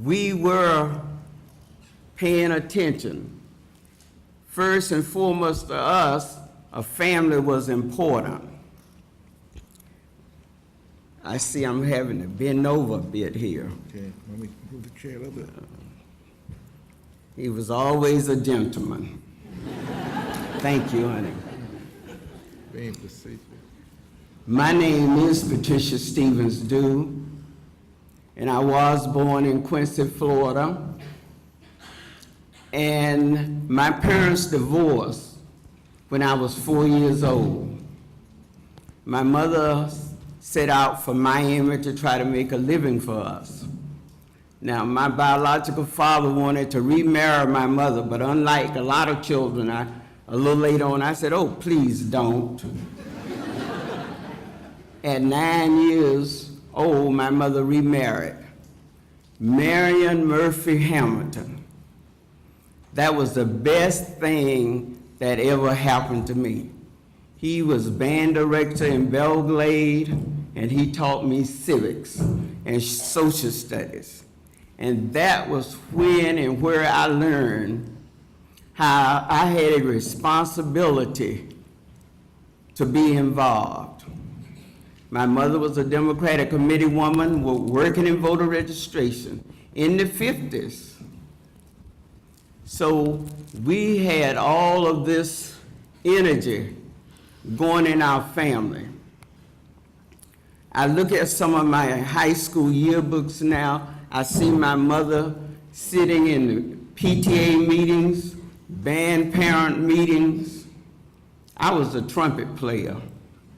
We were paying attention. First and foremost to us, a family was important. I see I'm having to bend over a bit here. Okay, let me move the chair a little bit. He was always a gentleman. Thank you, honey. Being facetious. My name is Patricia Stephens Due, and I was born in Quincy, Florida. And my parents divorced when I was 4 years old. My mother set out for Miami to try to make a living for us. Now, my biological father wanted to remarry my mother, but unlike a lot of children, a little later on, I said, "Oh, please don't." At 9 years old, my mother remarried Marion Murphy Hamilton. That was the best thing that ever happened to me. He was band director in Belgrade, and he taught me civics and social studies. And that was when and where I learned how I had a responsibility to be involved. My mother was a Democratic committee woman working in voter registration in the 50s. So we had all of this energy going in our family. I look at some of my high school yearbooks now. I see my mother sitting in the PTA meetings, band parent meetings. I was a trumpet player.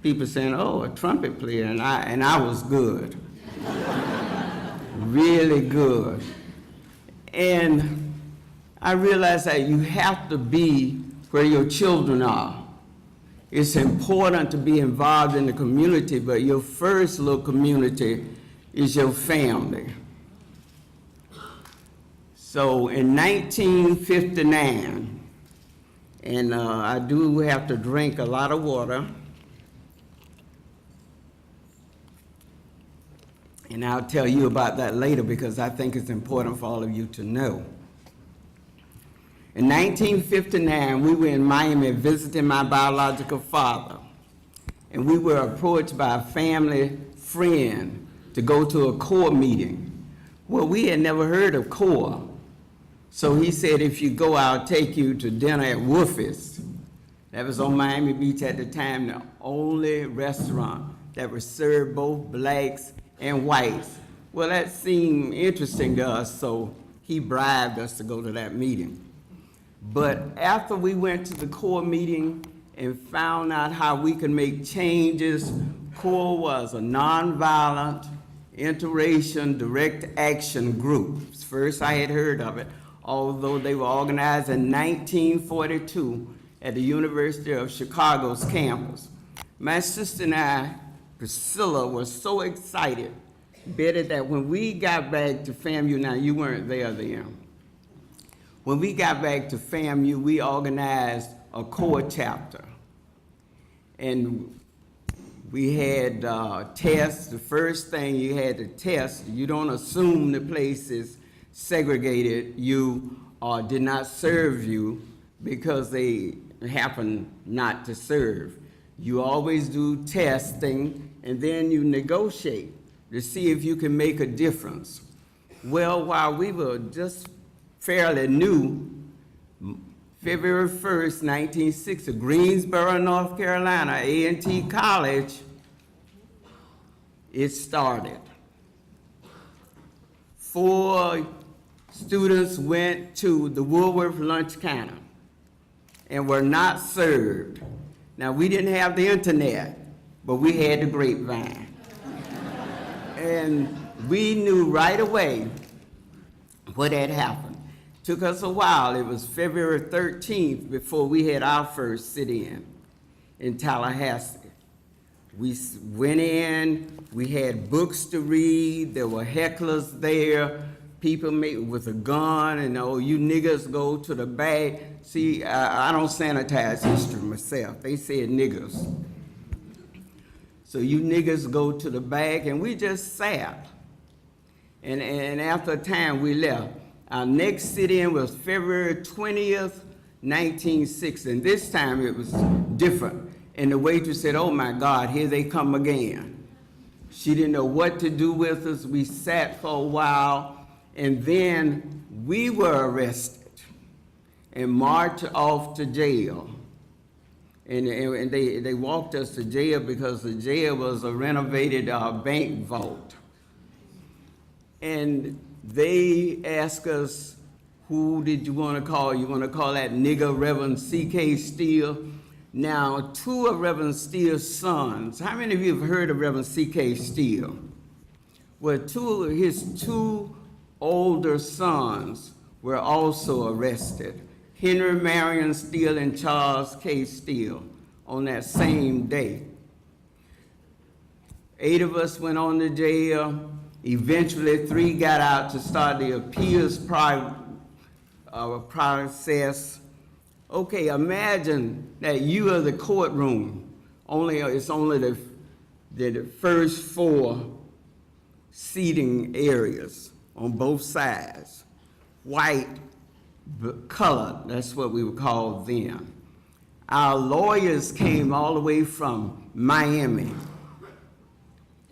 People saying, "Oh, a trumpet player," and I was good, really good. And I realized that you have to be where your children are. It's important to be involved in the community, but your first little community is your family. So in 1959, and I do have to drink a lot of water, and I'll tell you about that later because I think it's important for all of you to know. In 1959, we were in Miami visiting my biological father, and we were approached by a family friend to go to a CORE meeting. Well, we had never heard of CORE, so he said, "If you go, I'll take you to dinner at Wolfie's." That was on Miami Beach at the time, the only restaurant that would serve both blacks and whites. Well, that seemed interesting to us, so he bribed us to go to that meeting. But after we went to the CORE meeting and found out how we could make changes, CORE was a nonviolent, interracial, direct action group. First I had heard of it, although they were organized in 1942 at the University of Chicago's campus. My sister and I, Priscilla, was so excited, Betty, that when we got back to FAMU, now you weren't there then, when we got back to FAMU, we organized a CORE chapter. And we had tests. The first thing you had to test, you don't assume the place is segregated you or did not serve you because they happen not to serve. You always do testing, and then you negotiate to see if you can make a difference. Well, while we were just fairly new, February 1st, 1960, Greensboro, North Carolina, A&T College, it started. 4 students went to the Woolworth lunch counter and were not served. Now, we didn't have the internet, but we had the grapevine. And we knew right away what had happened. Took us a while. It was February 13th before we had our first sit-in Tallahassee. We went in, we had books to read, there were hecklers there, people with a gun, and "Oh, you niggers go to the back." See, I don't sanitize history myself. They said niggers. So "You niggers go to the back," and we just sat. And after a time, we left. Our next sit-in was February 20th, 1960, and this time it was different. And the waitress said, "Oh my God, here they come again." She didn't know what to do with us. We sat for a while, and then we were arrested and marched off to jail. And they walked us to jail because the jail was a renovated bank vault. And they asked us, who did you want to call? You want to call that nigger Reverend C.K. Steele? Now, two of Reverend Steele's sons, how many of you have heard of Reverend C.K. Steele? Well, his two older sons were also arrested. Henry Marion Steele and Charles K. Steele on that same day. 8 of us went on to jail. Eventually, 3 got out to start the appeals process. Okay, imagine that you are the courtroom. It's only the first 4 seating areas on both sides. White, colored, that's what we were called then. Our lawyers came all the way from Miami.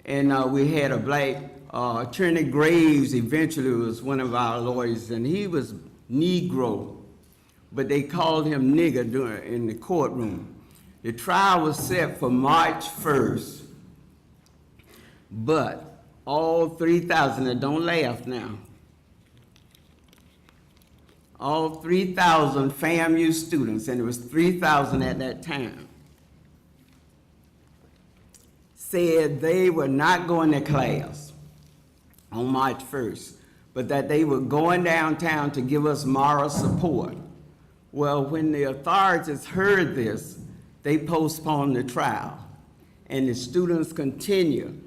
And we had a black Attorney Graves eventually was one of our lawyers, and he was Negro, but they called him nigger in the courtroom. The trial was set for March 1st, but all 3,000, and don't laugh now, all 3,000 FAMU students, and it was 3,000 at that time, said they were not going to class on March 1st, but that they were going downtown to give us moral support. Well, when the authorities heard this, they postponed the trial, and the students continue,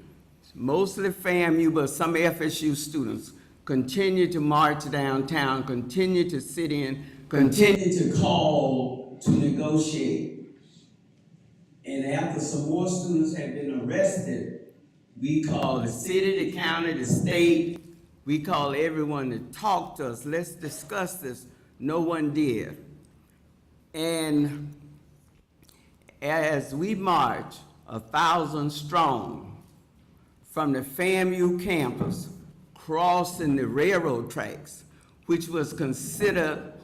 mostly FAMU, but some FSU students, continue to march downtown, continue to sit in, continue to call to negotiate. And after some more students had been arrested, we called the city, the county, the state, we called everyone to talk to us. Let's discuss this. No one did. And as we marched 1,000 strong from the FAMU campus, crossing the railroad tracks, which was considered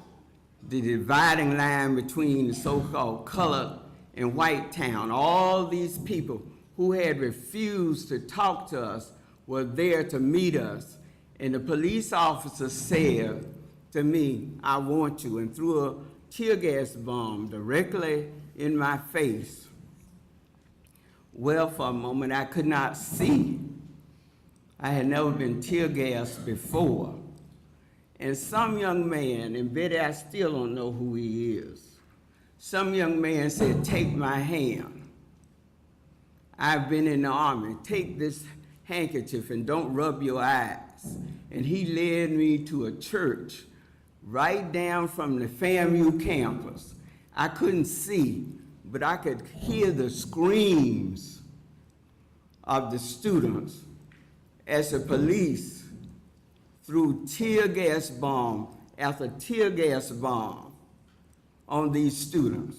the dividing line between the so-called colored and white town. All these people who had refused to talk to us were there to meet us. And the police officer said to me, "I want you," and threw a tear gas bomb directly in my face. Well, for a moment, I could not see. I had never been tear gassed before. And some young man, and Betty, I still don't know who he is, some young man said, "Take my hand. I've been in the army. Take this handkerchief and don't rub your eyes." And he led me to a church right down from the FAMU campus. I couldn't see, but I could hear the screams of the students as the police threw tear gas bomb after tear gas bomb on these students.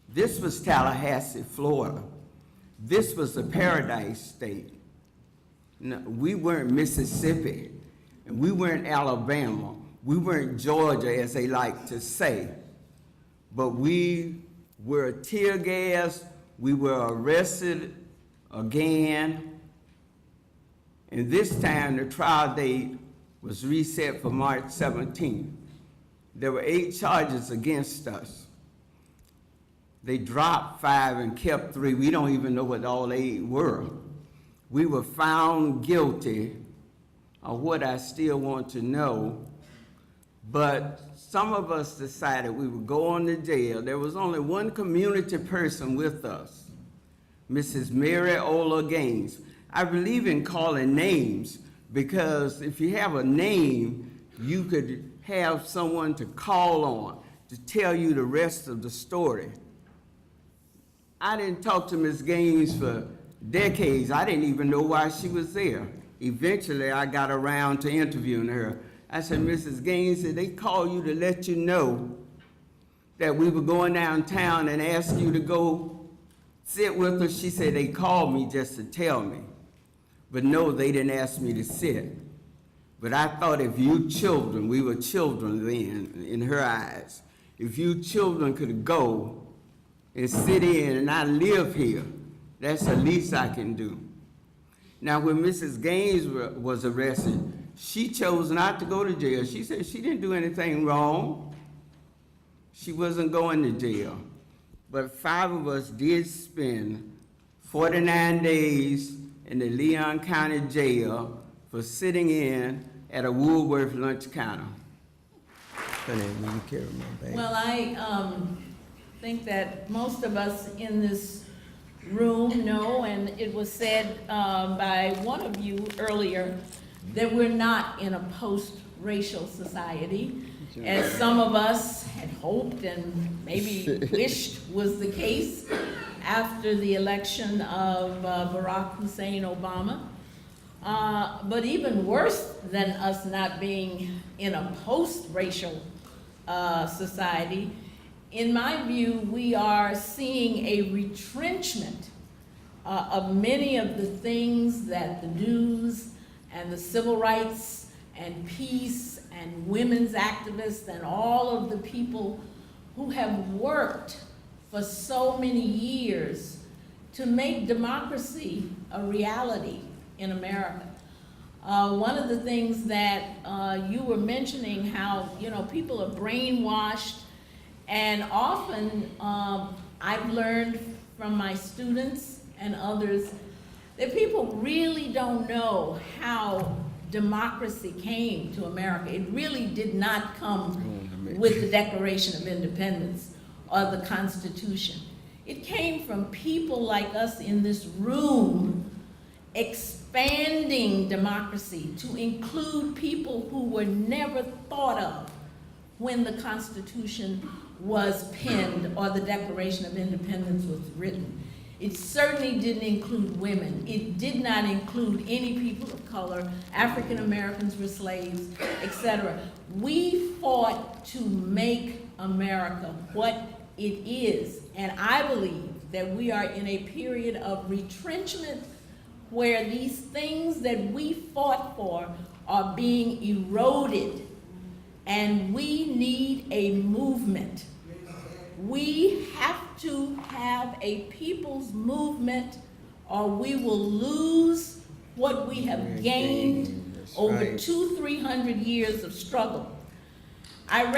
This was Tallahassee, Florida. This was the Paradise State. No, we weren't Mississippi, and we weren't Alabama. We weren't Georgia, as they like to say. But we were tear gassed, we were arrested again, and this time the trial date was reset for March 17th. There were 8 charges against us. They dropped 5 and kept 3. We don't even know what all 8 were. We were found guilty of what I still want to know, but some of us decided we would go on to jail. There was only one community person with us, Mrs. Mary Ola Gaines. I believe in calling names because if you have a name, you could have someone to call on to tell you the rest of the story. I didn't talk to Ms. Gaines for decades. I didn't even know why she was there. eventually I got around to interviewing her. I said, Mrs. Gaines, did they call you to let you know that we were going downtown and asked you to go sit with us? She said, they called me just to tell me. But no, they didn't ask me to sit. But I thought if you children, we were children then in her eyes, if you children could go and sit in and I live here, that's the least I can do. Now, when Mrs. Gaines was arrested, she chose not to go to jail. She said she didn't do anything wrong. She wasn't going to jail. But 5 of us did spend 49 days in the Leon County Jail for sitting in at a Woolworth lunch counter. Honey, will you carry my bag? Well, I think that most of us in this room know, and it was said by one of you earlier, that we're not in a post-racial society, as some of us had hoped and maybe wished was the case after the election of Barack Hussein Obama. But even worse than us not being in a post-racial society, in my view, we are seeing a retrenchment of many of the things that the news and the civil rights and peace and women's activists and all of the people who have worked for so many years to make democracy a reality in America. One of the things that you were mentioning, how people are brainwashed, and often I've learned from my students and others that people really don't know how democracy came to America. It really did not come with the Declaration of Independence or the Constitution. It came from people like us in this room expanding democracy to include people who were never thought of when the Constitution was penned or the Declaration of Independence was written. It certainly didn't include women. It did not include any people of color. African Americans were slaves, etc. We fought to make America what it is. And I believe that we are in a period of retrenchment where these things that we fought for are being eroded. And we need a movement. We have to have a people's movement, or we will lose what we have gained over 200-300 years of struggle. I